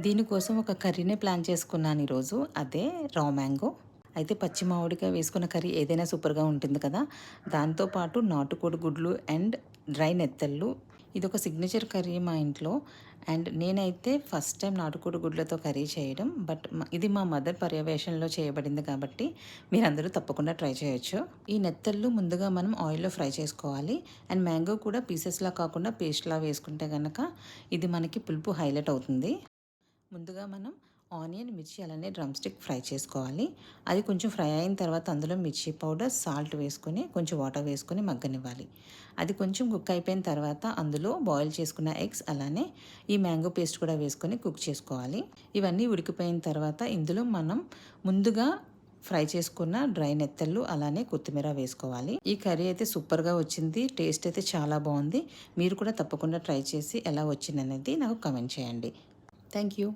దీనికోసం ఒక కర్రీనే ప్లాన్ చేసుకున్నాను ఈరోజు. అదే రా మ్యాంగో. అయితే పచ్చి మామిడికాయ వేసుకున్న కర్రీ ఏదైనా సూపర్‌గా ఉంటుంది కదా! దాంతో పాటు నాటుకోడి గుడ్లు అండ్ డ్రై నెత్తళ్ళు. ఇదొక సిగ్నేచర్ కర్రీ మా ఇంట్లో. అండ్ నేనైతే ఫస్ట్ టైం నాటుకోడి గుడ్లతో కర్రీ చేయడం. బట్ ఇది మా మదర్ పర్యవేక్షణలో చేయబడింది కాబట్టి మీరందరూ తప్పకుండా ట్రై చేయొచ్చు. ఈ నెత్తళ్ళు ముందుగా మనం ఆయిల్‌లో ఫ్రై చేసుకోవాలి. అండ్ మ్యాంగో కూడా పీసెస్‌లా కాకుండా పేస్ట్‌లా వేసుకుంటే గనక ఇది మనకి పులుపు హైలైట్ అవుతుంది. ముందుగా మనం ఆనియన్, మిర్చి అలానే డ్రమ్ స్టిక్ ఫ్రై చేసుకోవాలి. అది కొంచెం ఫ్రై అయిన తర్వాత అందులో మిర్చి పౌడర్, సాల్ట్ వేసుకొని కొంచెం వాటర్ వేసుకొని మగ్గనివ్వాలి. అది కొంచెం కుక్ అయిపోయిన తర్వాత అందులో బాయిల్ చేసుకున్న ఎగ్స్ అలానే ఈ మ్యాంగో పేస్ట్ కూడా వేసుకొని కుక్ చేసుకోవాలి. ఇవన్నీ ఉడికిపోయిన తర్వాత ఇందులో మనం ముందుగా ఫ్రై చేసుకున్న డ్రై నెత్తళ్ళు అలానే కొత్తిమీర వేసుకోవాలి. ఈ కర్రీ అయితే సూపర్గా వచ్చింది. టేస్ట్ అయితే చాలా బాగుంది. మీరు కూడా తప్పకుండా ట్రై చేసి ఎలా వచ్చిందనేది నాకు కమెంట్ చేయండి. Thank you.